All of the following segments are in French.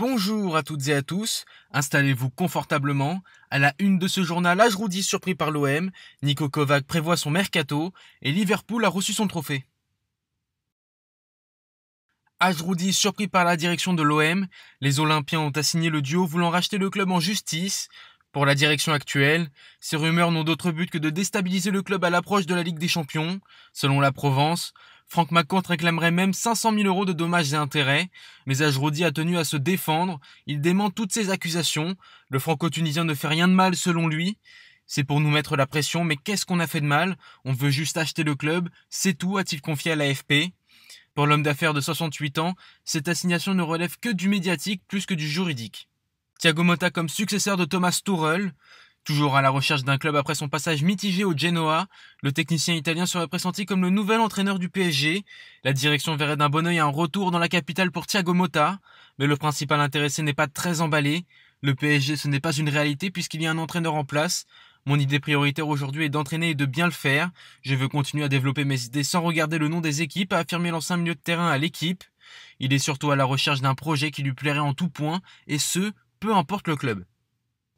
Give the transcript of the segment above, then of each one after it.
Bonjour à toutes et à tous, installez-vous confortablement. À la une de ce journal, Ajroudi surpris par l'OM, Niko Kovac prévoit son mercato et Liverpool a reçu son trophée. Ajroudi surpris par la direction de l'OM, les Olympiens ont assigné le duo voulant racheter le club en justice. Pour la direction actuelle, ces rumeurs n'ont d'autre but que de déstabiliser le club à l'approche de la Ligue des Champions. Selon la Provence, Franck McCourt réclamerait même 500 000 € de dommages et intérêts, mais Ajroudi a tenu à se défendre. Il dément toutes ces accusations. Le franco-tunisien ne fait rien de mal selon lui. C'est pour nous mettre la pression, mais qu'est-ce qu'on a fait de mal? On veut juste acheter le club, c'est tout, a-t-il confié à l'AFP. Pour l'homme d'affaires de 68 ans, cette assignation ne relève que du médiatique plus que du juridique. Thiago Motta comme successeur de Thomas Tuchel. Toujours à la recherche d'un club après son passage mitigé au Genoa, le technicien italien serait pressenti comme le nouvel entraîneur du PSG. La direction verrait d'un bon œil un retour dans la capitale pour Thiago Motta, mais le principal intéressé n'est pas très emballé. Le PSG, ce n'est pas une réalité puisqu'il y a un entraîneur en place. Mon idée prioritaire aujourd'hui est d'entraîner et de bien le faire. Je veux continuer à développer mes idées sans regarder le nom des équipes, a affirmé l'ancien milieu de terrain à l'équipe. Il est surtout à la recherche d'un projet qui lui plairait en tout point, et ce, peu importe le club.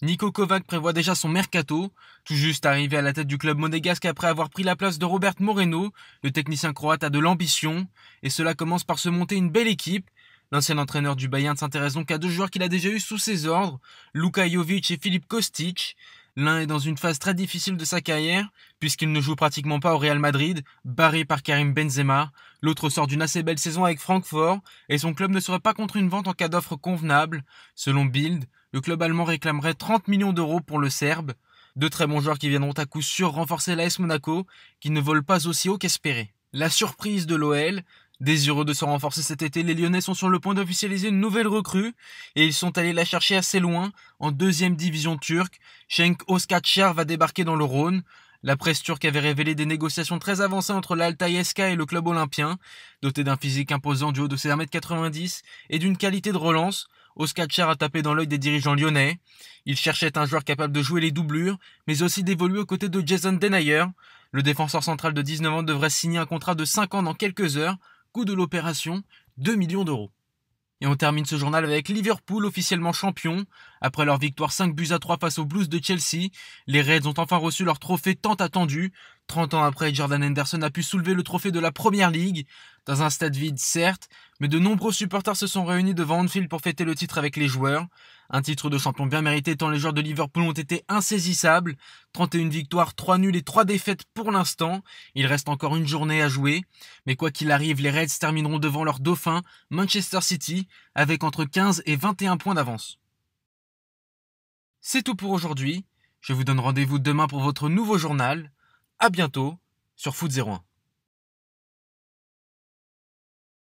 Niko Kovac prévoit déjà son mercato, tout juste arrivé à la tête du club monégasque après avoir pris la place de Robert Moreno. Le technicien croate a de l'ambition, et cela commence par se monter une belle équipe. L'ancien entraîneur du Bayern s'intéresse donc à deux joueurs qu'il a déjà eu sous ses ordres, Luka Jovic et Filip Kostic. L'un est dans une phase très difficile de sa carrière, puisqu'il ne joue pratiquement pas au Real Madrid, barré par Karim Benzema. L'autre sort d'une assez belle saison avec Francfort, et son club ne serait pas contre une vente en cas d'offre convenable. Selon Bild, le club allemand réclamerait 30 millions d'euros pour le Serbe. Deux très bons joueurs qui viendront à coup sûr renforcer l'AS Monaco, qui ne vole pas aussi haut qu'espéré. La surprise de l'OL. Désireux de se renforcer cet été, les Lyonnais sont sur le point d'officialiser une nouvelle recrue et ils sont allés la chercher assez loin. En deuxième division turque, Cenk Özkaçar va débarquer dans le Rhône. La presse turque avait révélé des négociations très avancées entre l'Altay SK et le club olympien. Doté d'un physique imposant du haut de ses 1m90 et d'une qualité de relance, Özkaçar a tapé dans l'œil des dirigeants lyonnais. Il cherchait un joueur capable de jouer les doublures, mais aussi d'évoluer aux côtés de Jason Denayer. Le défenseur central de 19 ans devrait signer un contrat de 5 ans dans quelques heures. Coût de l'opération, 2 millions d'euros. Et on termine ce journal avec Liverpool officiellement champion. Après leur victoire 5-3 face aux Blues de Chelsea, les Reds ont enfin reçu leur trophée tant attendu. 30 ans après, Jordan Henderson a pu soulever le trophée de la Premier League. Dans un stade vide, certes, mais de nombreux supporters se sont réunis devant Anfield pour fêter le titre avec les joueurs. Un titre de champion bien mérité tant les joueurs de Liverpool ont été insaisissables. 31 victoires, 3 nuls et 3 défaites pour l'instant. Il reste encore une journée à jouer. Mais quoi qu'il arrive, les Reds termineront devant leur dauphin, Manchester City, avec entre 15 et 21 points d'avance. C'est tout pour aujourd'hui. Je vous donne rendez-vous demain pour votre nouveau journal. À bientôt sur Foot 01.